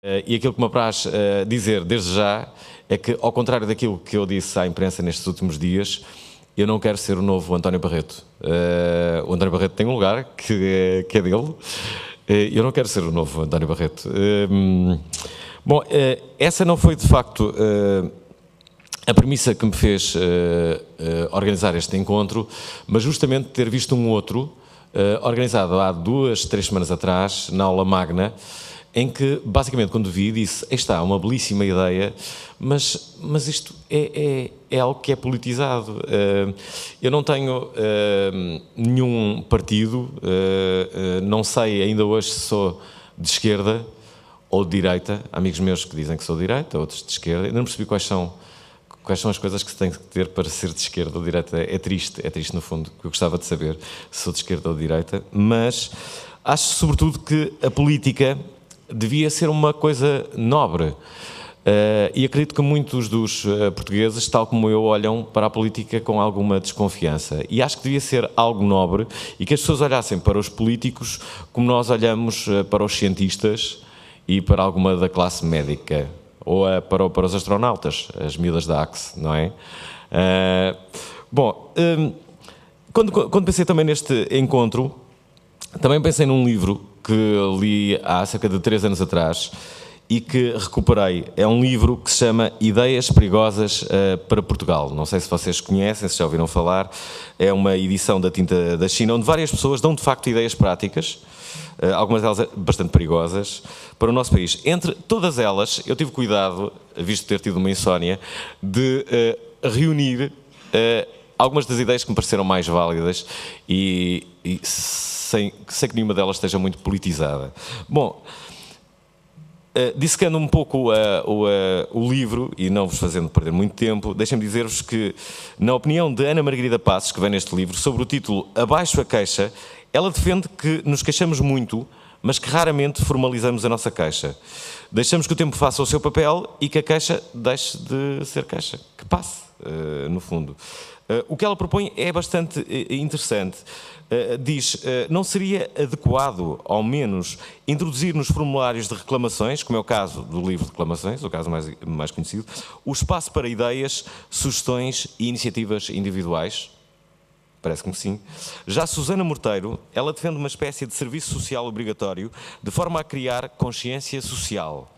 E aquilo que me apraz dizer desde já é que, ao contrário daquilo que eu disse à imprensa nestes últimos dias, eu não quero ser o novo António Barreto. O António Barreto tem um lugar que é dele. Eu não quero ser o novo António Barreto. Bom, essa não foi de facto a premissa que me fez organizar este encontro, mas justamente ter visto um outro, organizado há 2, 3 semanas atrás, na aula magna, em que, basicamente, quando vi, disse, aí está, uma belíssima ideia, mas isto é algo que é politizado. Eu não tenho nenhum partido, não sei ainda hoje se sou de esquerda ou de direita. Há amigos meus que dizem que sou de direita, outros de esquerda. Ainda não percebi quais são as coisas que se tem que ter para ser de esquerda ou de direita. É triste no fundo, que eu gostava de saber se sou de esquerda ou de direita, mas acho sobretudo que a política devia ser uma coisa nobre. E acredito que muitos dos portugueses, tal como eu, olham para a política com alguma desconfiança. E acho que devia ser algo nobre e que as pessoas olhassem para os políticos como nós olhamos para os cientistas e para alguma da classe médica. Ou para os astronautas, as miúdas da AXE, não é? Quando pensei também neste encontro, também pensei num livro que li há cerca de 3 anos atrás e que recuperei. É um livro que se chama Ideias Perigosas para Portugal. Não sei se vocês conhecem, se já ouviram falar. É uma edição da Tinta da China, onde várias pessoas dão de facto ideias práticas, algumas delas bastante perigosas, para o nosso país. Entre todas elas, eu tive cuidado, visto ter tido uma insónia, de reunir algumas das ideias que me pareceram mais válidas e sem que nenhuma delas esteja muito politizada. Bom, dissecando um pouco o livro, e não vos fazendo perder muito tempo, deixem-me dizer-vos que, na opinião de Ana Margarida Passos, que vem neste livro, sobre o título Abaixo a Queixa, ela defende que nos queixamos muito, mas que raramente formalizamos a nossa queixa. Deixamos que o tempo faça o seu papel e que a queixa deixe de ser queixa, que passe, no fundo. O que ela propõe é bastante interessante. Diz, não seria adequado, ao menos, introduzir nos formulários de reclamações, como é o caso do livro de reclamações, o caso mais conhecido, o espaço para ideias, sugestões e iniciativas individuais? Parece-me que sim. Já Susana Morteiro, ela defende uma espécie de serviço social obrigatório, de forma a criar consciência social.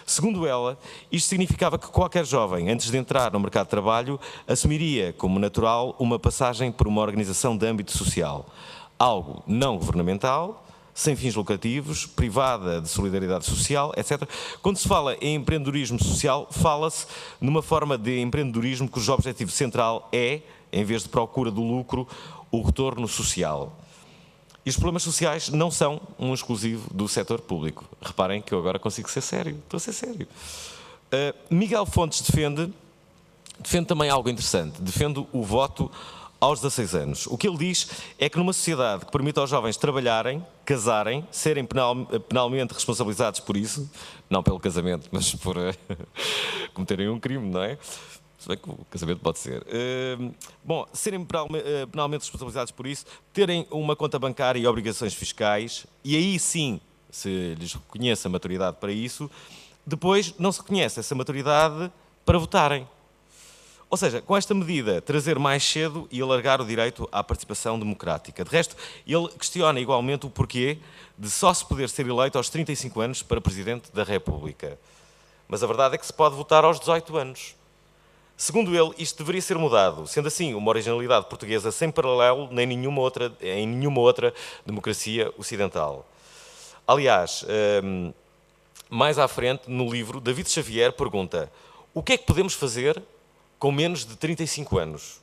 Segundo ela, isto significava que qualquer jovem, antes de entrar no mercado de trabalho, assumiria como natural uma passagem por uma organização de âmbito social. Algo não governamental, sem fins lucrativos, privada de solidariedade social, etc. Quando se fala em empreendedorismo social, fala-se numa forma de empreendedorismo cujo objetivo central é, em vez de procura do lucro, o retorno social. E os problemas sociais não são um exclusivo do setor público. Reparem que eu agora consigo ser sério. Estou a ser sério. Miguel Fontes defende também algo interessante. Defende o voto aos 16 anos. O que ele diz é que numa sociedade que permite aos jovens trabalharem, casarem, serem penalmente responsabilizados por isso, não pelo casamento, mas por cometerem um crime, não é? Se bem que o casamento pode ser. Serem penalmente responsabilizados por isso, terem uma conta bancária e obrigações fiscais, e aí sim se lhes reconhece a maturidade para isso, depois não se reconhece essa maturidade para votarem. Ou seja, com esta medida, trazer mais cedo e alargar o direito à participação democrática. De resto, ele questiona igualmente o porquê de só se poder ser eleito aos 35 anos para Presidente da República. Mas a verdade é que se pode votar aos 18 anos. Segundo ele, isto deveria ser mudado, sendo assim uma originalidade portuguesa sem paralelo em nenhuma outra democracia ocidental. Aliás, mais à frente, no livro, David Xavier pergunta: o que é que podemos fazer com menos de 35 anos?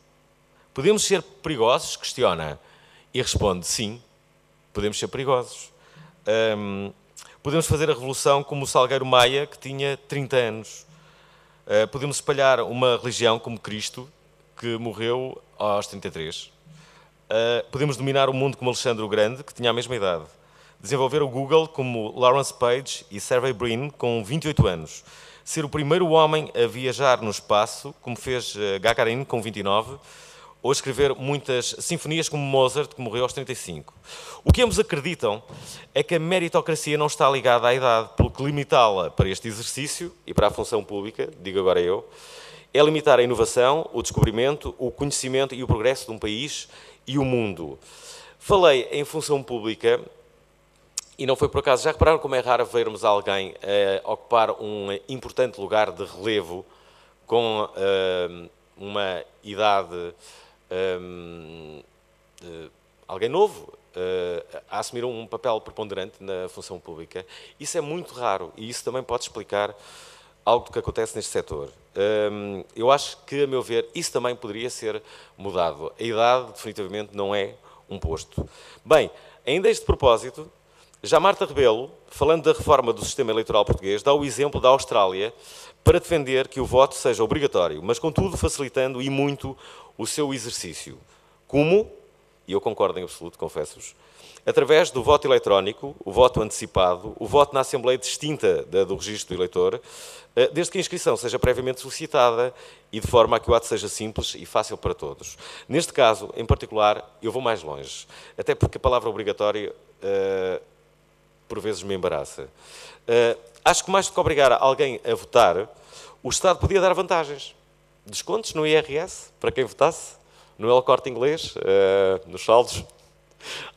Podemos ser perigosos? Questiona. E responde: sim, podemos ser perigosos. Podemos fazer a revolução como o Salgueiro Maia, que tinha 30 anos. Podemos espalhar uma religião como Cristo, que morreu aos 33. Podemos dominar o mundo como Alexandre o Grande, que tinha a mesma idade. Desenvolver o Google como Lawrence Page e Sergey Brin, com 28 anos. Ser o primeiro homem a viajar no espaço, como fez Gagarin, com 29. ou a escrever muitas sinfonias como Mozart, que morreu aos 35. O que ambos acreditam é que a meritocracia não está ligada à idade, pelo que limitá-la para este exercício e para a função pública, digo agora eu, é limitar a inovação, o descobrimento, o conhecimento e o progresso de um país e o mundo. Falei em função pública e não foi por acaso. Já repararam como é raro vermos alguém ocupar um importante lugar de relevo com uma idade, alguém novo, a assumir um papel preponderante na função pública? Isso é muito raro e isso também pode explicar algo do que acontece neste setor. Eu acho que, a meu ver, isso também poderia ser mudado. A idade, definitivamente, não é um posto. Bem, ainda a este propósito, já Marta Rebelo, falando da reforma do sistema eleitoral português, dá o exemplo da Austrália para defender que o voto seja obrigatório, mas, contudo, facilitando e muito o seu exercício. Como, e eu concordo em absoluto, confesso-vos, através do voto eletrónico, o voto antecipado, o voto na Assembleia distinta do registro do eleitor, desde que a inscrição seja previamente solicitada e de forma a que o ato seja simples e fácil para todos. Neste caso, em particular, eu vou mais longe, até porque a palavra obrigatória por vezes me embaraça. Acho que mais do que obrigar alguém a votar, o Estado podia dar vantagens. Descontos no IRS, para quem votasse, no El Corte Inglês, nos saldos.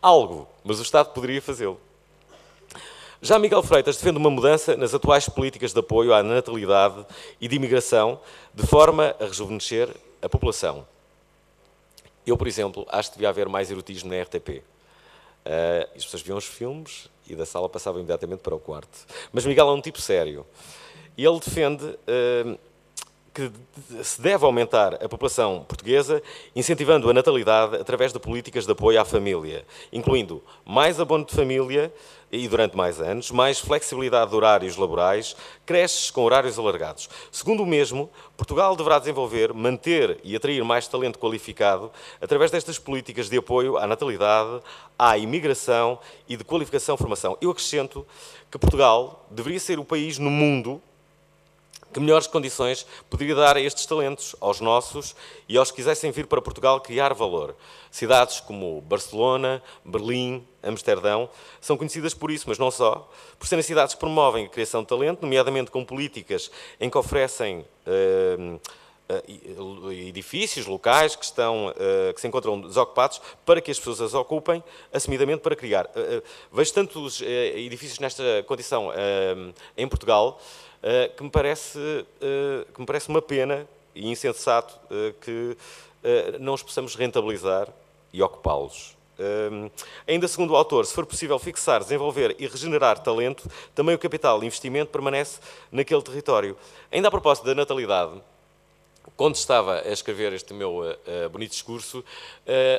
Algo, mas o Estado poderia fazê-lo. Já Miguel Freitas defende uma mudança nas atuais políticas de apoio à natalidade e de imigração, de forma a rejuvenescer a população. Eu, por exemplo, acho que devia haver mais erotismo na RTP. As pessoas viam os filmes e da sala passavam imediatamente para o quarto. Mas Miguel é um tipo sério. E ele defende que se deve aumentar a população portuguesa, incentivando a natalidade através de políticas de apoio à família, incluindo mais abono de família e durante mais anos, mais flexibilidade de horários laborais, creches com horários alargados. Segundo o mesmo, Portugal deverá desenvolver, manter e atrair mais talento qualificado através destas políticas de apoio à natalidade, à imigração e de qualificação-formação. Eu acrescento que Portugal deveria ser o país no mundo que melhores condições poderia dar a estes talentos, aos nossos e aos que quisessem vir para Portugal criar valor. Cidades como Barcelona, Berlim, Amsterdão são conhecidas por isso, mas não só, por serem cidades que promovem a criação de talento, nomeadamente com políticas em que oferecem edifícios, locais que se encontram desocupados para que as pessoas as ocupem, assumidamente para criar. Vejo tantos edifícios nesta condição em Portugal, que me parece uma pena e insensato que não os possamos rentabilizar e ocupá-los. Ainda segundo o autor, se for possível fixar, desenvolver e regenerar talento, também o capital de investimento permanece naquele território. Ainda a propósito da natalidade, quando estava a escrever este meu bonito discurso,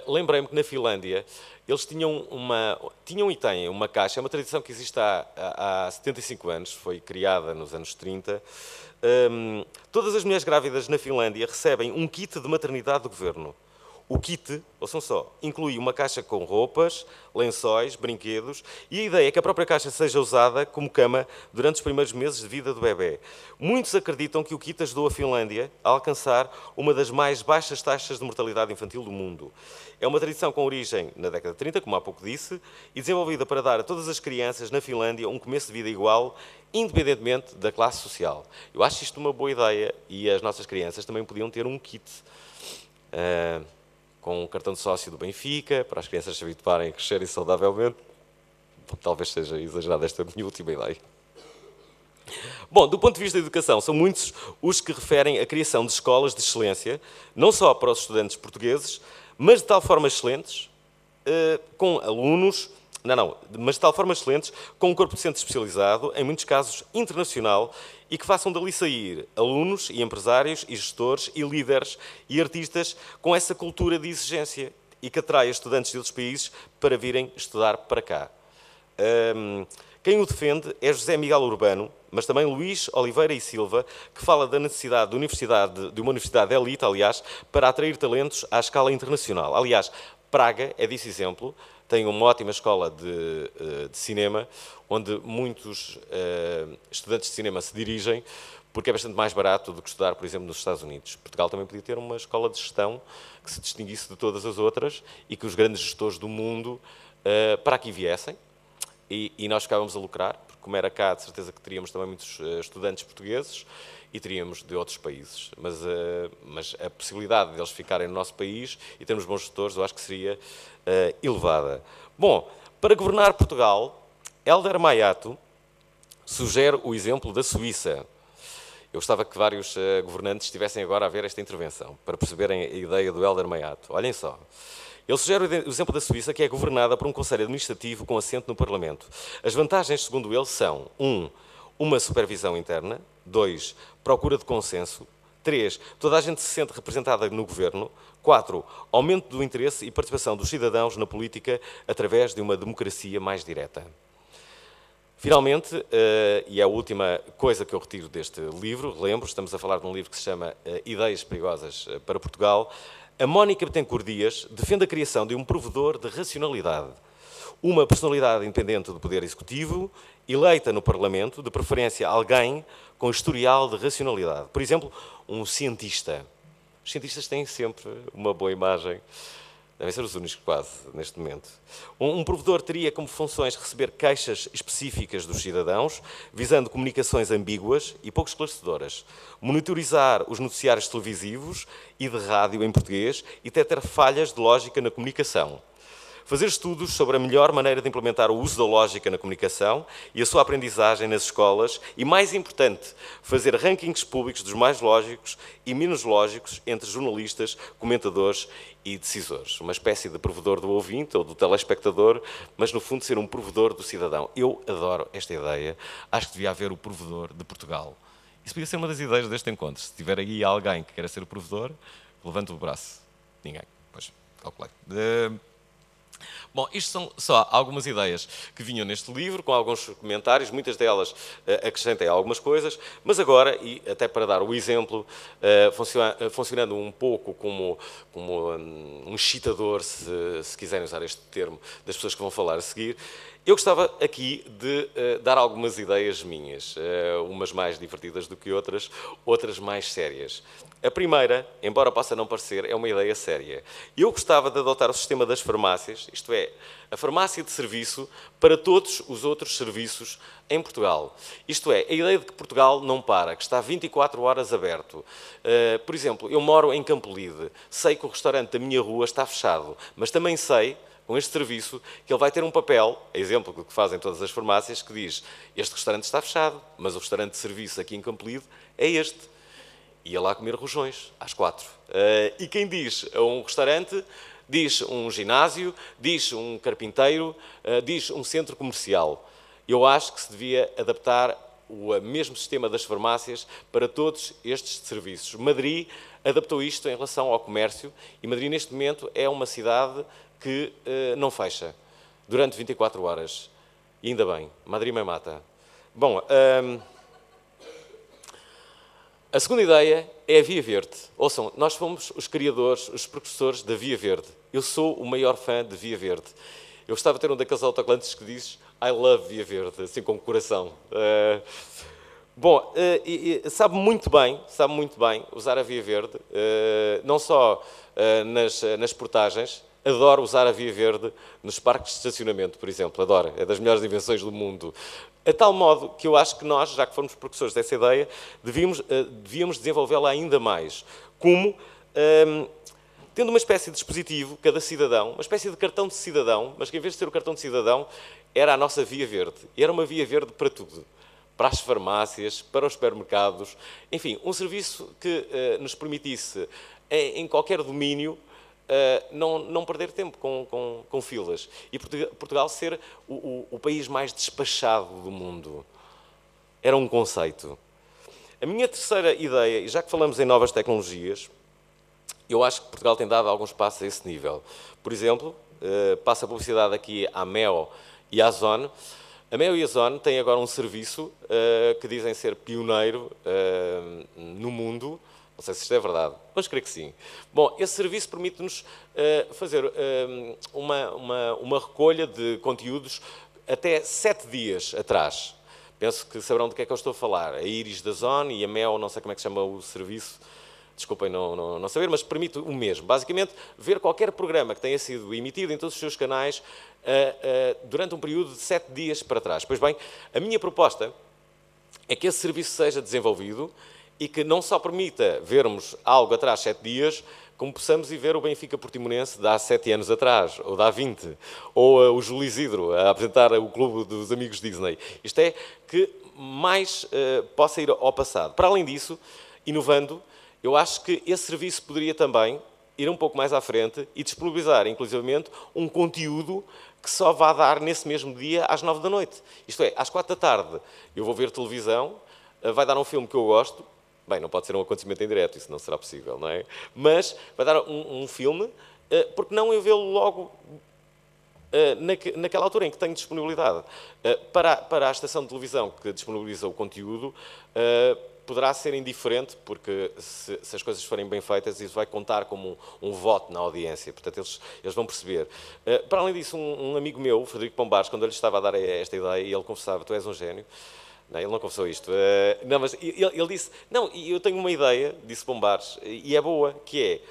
lembrei-me que na Finlândia eles tinham e têm uma caixa, é uma tradição que existe há 75 anos, foi criada nos anos 30. Todas as mulheres grávidas na Finlândia recebem um kit de maternidade do governo. O kit, ouçam só, inclui uma caixa com roupas, lençóis, brinquedos e a ideia é que a própria caixa seja usada como cama durante os primeiros meses de vida do bebê. Muitos acreditam que o kit ajudou a Finlândia a alcançar uma das mais baixas taxas de mortalidade infantil do mundo. É uma tradição com origem na década de 30, como há pouco disse, e desenvolvida para dar a todas as crianças na Finlândia um começo de vida igual, independentemente da classe social. Eu acho isto uma boa ideia e as nossas crianças também podiam ter um kit com um cartão de sócio do Benfica, para as crianças se habituarem a crescerem saudavelmente. Talvez seja exagerada esta minha última ideia. Bom, do ponto de vista da educação, são muitos os que referem a criação de escolas de excelência, não só para os estudantes portugueses, mas de tal forma excelentes, com alunos... mas de tal forma excelentes, com um corpo docente especializado, em muitos casos internacional, e que façam dali sair alunos e empresários e gestores e líderes e artistas com essa cultura de exigência e que atraia estudantes de outros países para virem estudar para cá. Quem o defende é José Miguel Urbano, mas também Luís Oliveira e Silva, que fala da necessidade de uma universidade de elite, aliás, para atrair talentos à escala internacional. Aliás, Praga é desse exemplo, tem uma ótima escola de cinema, onde muitos estudantes de cinema se dirigem, porque é bastante mais barato do que estudar, por exemplo, nos Estados Unidos. Portugal também podia ter uma escola de gestão que se distinguisse de todas as outras e que os grandes gestores do mundo para aqui viessem e nós ficávamos a lucrar, porque como era cá, de certeza que teríamos também muitos estudantes portugueses e teríamos de outros países. Mas a possibilidade deles ficarem no nosso país e termos bons gestores, eu acho que seria elevada. Bom, para governar Portugal, Helder Maiato sugere o exemplo da Suíça. Eu gostava que vários governantes estivessem agora a ver esta intervenção, para perceberem a ideia do Helder Maiato. Olhem só. Ele sugere o exemplo da Suíça, que é governada por um conselho administrativo com assento no Parlamento. As vantagens, segundo ele, são 1. Uma supervisão interna. 2. Procura de consenso. 3. Toda a gente se sente representada no governo. 4. Aumento do interesse e participação dos cidadãos na política através de uma democracia mais direta. Finalmente, e é a última coisa que eu retiro deste livro, relembro, estamos a falar de um livro que se chama Ideias Perigosas para Portugal, a Mónica Betancourt Dias defende a criação de um provedor de racionalidade, uma personalidade independente do Poder Executivo, eleita no Parlamento, de preferência alguém com historial de racionalidade. Por exemplo, um cientista. Os cientistas têm sempre uma boa imagem. Devem ser os únicos, quase, neste momento. Um provedor teria como funções receber queixas específicas dos cidadãos, visando comunicações ambíguas e pouco esclarecedoras, monitorizar os noticiários televisivos e de rádio em português e detectar falhas de lógica na comunicação. Fazer estudos sobre a melhor maneira de implementar o uso da lógica na comunicação e a sua aprendizagem nas escolas e, mais importante, fazer rankings públicos dos mais lógicos e menos lógicos entre jornalistas, comentadores e decisores. Uma espécie de provedor do ouvinte ou do telespectador, mas no fundo ser um provedor do cidadão. Eu adoro esta ideia. Acho que devia haver o provedor de Portugal. Isso podia ser uma das ideias deste encontro. Se tiver aí alguém que queira ser o provedor, levante o braço. Ninguém. Pois, calculei. Bom, isto são só algumas ideias que vinham neste livro, com alguns comentários, muitas delas acrescentem algumas coisas, mas agora, e até para dar o exemplo, funcionando um pouco como um excitador, se quiserem usar este termo, das pessoas que vão falar a seguir, eu gostava aqui de dar algumas ideias minhas, umas mais divertidas do que outras, outras mais sérias. A primeira, embora possa não parecer, é uma ideia séria. Eu gostava de adotar o sistema das farmácias, isto é, a farmácia de serviço para todos os outros serviços em Portugal. Isto é, a ideia de que Portugal não para, que está 24 horas aberto. Por exemplo, eu moro em Campolide, sei que o restaurante da minha rua está fechado, mas também sei, com este serviço, que ele vai ter um papel, exemplo do que fazem todas as farmácias, que diz: este restaurante está fechado, mas o restaurante de serviço aqui em Campolide é este. Ia lá comer rojões, às 4. E quem diz a um restaurante, diz um ginásio, diz um carpinteiro, diz um centro comercial. Eu acho que se devia adaptar o mesmo sistema das farmácias para todos estes serviços. Madrid adaptou isto em relação ao comércio e Madrid, neste momento, é uma cidade que não fecha durante 24 horas. E ainda bem, Madrid me mata. Bom, a segunda ideia é a Via Verde. Ouçam, nós fomos os criadores, os precursores da Via Verde. Eu sou o maior fã de Via Verde. Eu gostava de ter um daqueles autocolantes que diz I love Via Verde, assim com o coração. Bom, sabe muito bem usar a Via Verde, não só nas portagens. Adoro usar a Via Verde nos parques de estacionamento, por exemplo. Adoro, é das melhores invenções do mundo. A tal modo que eu acho que nós, já que fomos precursores dessa ideia, devíamos desenvolvê-la ainda mais. Como, tendo uma espécie de dispositivo, cada cidadão, uma espécie de cartão de cidadão, mas que em vez de ser o cartão de cidadão, era a nossa Via Verde. E era uma Via Verde para tudo. Para as farmácias, para os supermercados, enfim, um serviço que nos permitisse, em qualquer domínio, não perder tempo com filas. E Portugal ser o país mais despachado do mundo. Era um conceito. A minha terceira ideia, e já que falamos em novas tecnologias, eu acho que Portugal tem dado alguns passos a esse nível. Por exemplo, passa a publicidade aqui à Mel e à Zone. A Mel e a Zone têm agora um serviço que dizem ser pioneiro no mundo. Não sei se isto é verdade, mas creio que sim. Bom, esse serviço permite-nos fazer uma recolha de conteúdos até 7 dias atrás. Penso que saberão do que é que eu estou a falar. A Iris da Zone e a Mel, não sei como é que se chama o serviço, desculpem não saber, mas permite o mesmo. Basicamente, ver qualquer programa que tenha sido emitido em todos os seus canais durante um período de 7 dias para trás. Pois bem, a minha proposta é que esse serviço seja desenvolvido e que não só permita vermos algo atrás de 7 dias, como possamos ir ver o Benfica Portimonense de há 7 anos atrás, ou de há 20, ou o Júlio Isidro a apresentar o Clube dos Amigos Disney. Isto é, que mais possa ir ao passado. Para além disso, inovando, eu acho que esse serviço poderia também ir um pouco mais à frente e disponibilizar, inclusivamente, um conteúdo que só vá dar nesse mesmo dia às 9 da noite. Isto é, às 4 da tarde eu vou ver televisão, vai dar um filme que eu gosto. Bem, não pode ser um acontecimento em direto, isso não será possível, não é? Mas vai dar um filme, porque não eu vê-lo logo naquela altura em que tenho disponibilidade. Para a estação de televisão que disponibiliza o conteúdo, poderá ser indiferente, porque se as coisas forem bem feitas, isso vai contar como um voto na audiência. Portanto, eles vão perceber. Para além disso, um amigo meu, o Frederico Pombares, quando eu lhe estava a dar esta ideia, e ele confessava, tu és um gênio. Não, ele não confessou isto. Não, mas ele disse, não, eu tenho uma ideia, disse Pombares, e é boa, que é,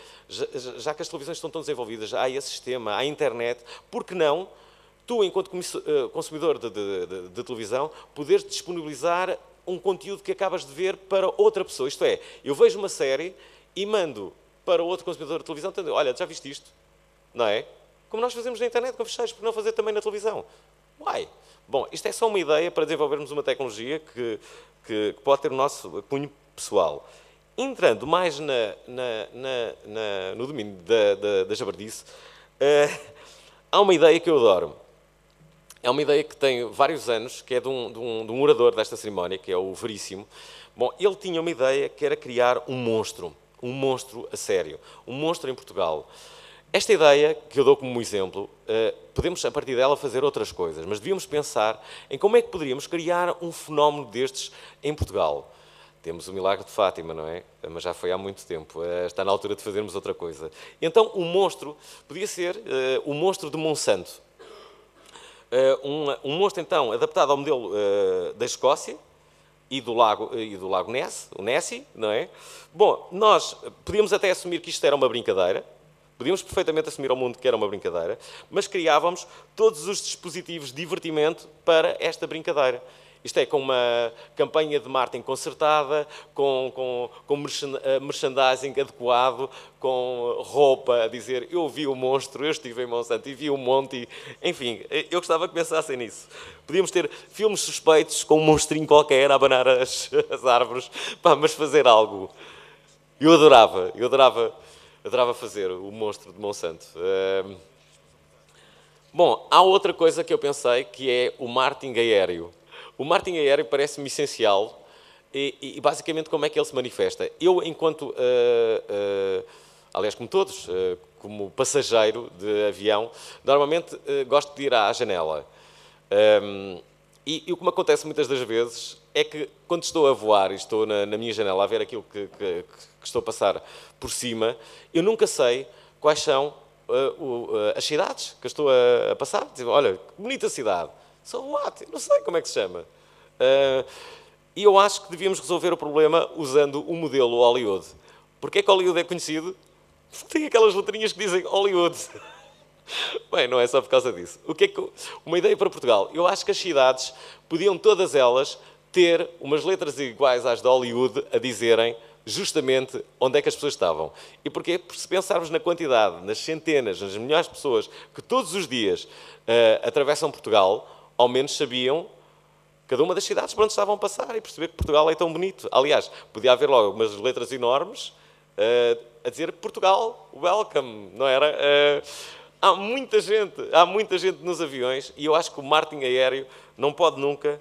já que as televisões estão tão desenvolvidas, há esse sistema, há a internet, por que não, tu, enquanto consumidor de televisão, poderes disponibilizar um conteúdo que acabas de ver para outra pessoa? Isto é, eu vejo uma série e mando para outro consumidor de televisão, dizendo, olha, já viste isto? Não é? Como nós fazemos na internet com fecheiros, por que não fazer também na televisão? Uai! Bom, isto é só uma ideia para desenvolvermos uma tecnologia que pode ter o nosso cunho pessoal. Entrando mais no domínio da jabardice, há uma ideia que eu adoro. É uma ideia que tem vários anos, que é de um orador desta cerimónia, que é o Veríssimo. Bom, ele tinha uma ideia que era criar um monstro a sério, um monstro em Portugal. Esta ideia, que eu dou como exemplo, podemos a partir dela fazer outras coisas, mas devíamos pensar em como é que poderíamos criar um fenómeno destes em Portugal. Temos o Milagre de Fátima, não é? Mas já foi há muito tempo, está na altura de fazermos outra coisa. Então, o monstro podia ser o monstro de Monsanto. Um monstro, então, adaptado ao modelo da Escócia e do lago Ness, o Nessie, não é? Bom, nós podíamos até assumir que isto era uma brincadeira, podíamos perfeitamente assumir ao mundo que era uma brincadeira, mas criávamos todos os dispositivos de divertimento para esta brincadeira. Isto é, com uma campanha de marketing concertada, com merchandising adequado, com roupa a dizer eu vi o monstro, eu estive em Monsanto e vi o monte. Enfim, eu gostava que pensassem nisso. Podíamos ter filmes suspeitos com um monstrinho qualquer a abanar as árvores, mas fazer algo. Eu adorava fazer o monstro de Monsanto. Bom, há outra coisa que eu pensei, que é o marketing aéreo. O marketing aéreo parece-me essencial e basicamente como é que ele se manifesta. Eu, enquanto, aliás, como todos, como passageiro de avião, normalmente gosto de ir à janela. E o que me acontece muitas das vezes é que quando estou a voar e estou na minha janela a ver aquilo que estou a passar por cima, eu nunca sei quais são as cidades que eu estou a passar. Digo, olha, que bonita cidade. So what? Eu não sei como é que se chama. E eu acho que devíamos resolver o problema usando o modelo Hollywood. Porquê que Hollywood é conhecido? Porque tem aquelas letrinhas que dizem Hollywood. Bem, não é só por causa disso. Uma ideia para Portugal. Eu acho que as cidades podiam todas elas ter umas letras iguais às de Hollywood a dizerem justamente onde é que as pessoas estavam. E porquê? Porque se pensarmos na quantidade, nas centenas, nas milhares de pessoas que todos os dias atravessam Portugal, ao menos sabiam cada uma das cidades por onde estavam a passar e perceber que Portugal é tão bonito. Aliás, podia haver logo umas letras enormes a dizer Portugal, welcome, não era? Há muita gente nos aviões e eu acho que o marketing aéreo não pode nunca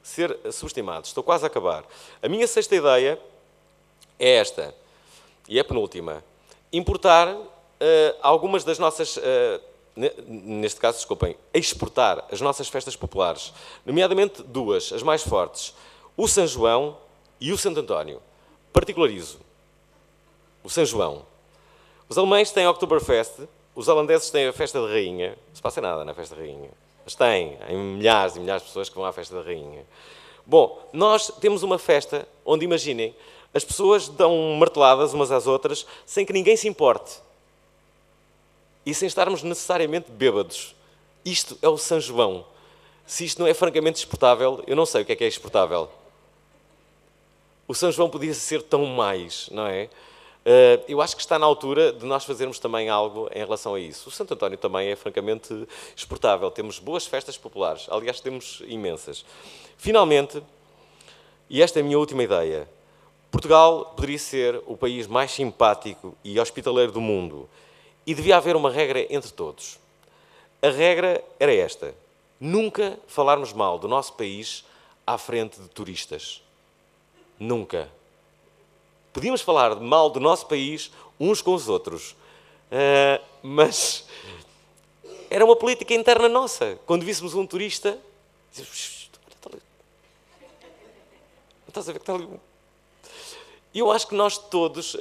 ser subestimado. Estou quase a acabar. A minha sexta ideia é esta, e é a penúltima. Importar algumas das nossas... neste caso, desculpem, exportar as nossas festas populares, nomeadamente duas, as mais fortes, o São João e o Santo António. Particularizo. o São João. Os alemães têm a Oktoberfest, os holandeses têm a Festa da Rainha. Não se passa nada na Festa da Rainha. Mas têm milhares e milhares de pessoas que vão à Festa da Rainha. Bom, nós temos uma festa onde, imaginem, as pessoas dão marteladas umas às outras sem que ninguém se importe. E sem estarmos necessariamente bêbados. Isto é o São João. Se isto não é francamente exportável, eu não sei o que é exportável. O São João podia ser tão mais, não é? Eu acho que está na altura de nós fazermos também algo em relação a isso. O Santo António também é francamente exportável. Temos boas festas populares. Aliás, temos imensas. Finalmente, e esta é a minha última ideia, Portugal poderia ser o país mais simpático e hospitaleiro do mundo. E devia haver uma regra entre todos. A regra era esta: nunca falarmos mal do nosso país à frente de turistas. Nunca. Podíamos falar mal do nosso país uns com os outros, mas era uma política interna nossa. Quando víssemos um turista, dizíamos: não estás a ver que está ali um... E eu acho que nós todos,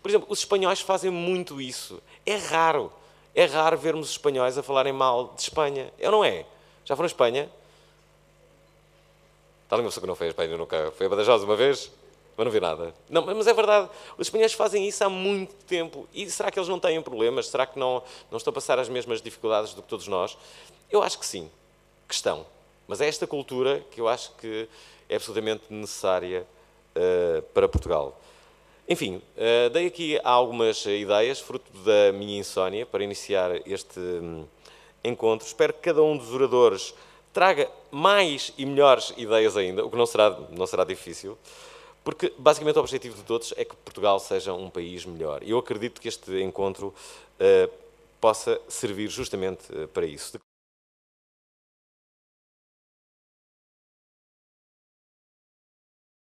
por exemplo, os espanhóis fazem muito isso. É raro vermos os espanhóis a falarem mal de Espanha. É ou não é? Já foram a Espanha? Está ali uma pessoa que não foi a Espanha nunca. Foi a Badajoz uma vez, mas não vi nada. Não, mas é verdade. Os espanhóis fazem isso há muito tempo. E será que eles não têm problemas? Será que não estão a passar as mesmas dificuldades do que todos nós? Eu acho que sim, que estão. Mas é esta cultura que eu acho que é absolutamente necessária para Portugal. Enfim, dei aqui algumas ideias, fruto da minha insónia, para iniciar este encontro. Espero que cada um dos oradores traga mais e melhores ideias ainda, o que não será difícil, porque basicamente o objetivo de todos é que Portugal seja um país melhor. E eu acredito que este encontro possa servir justamente para isso.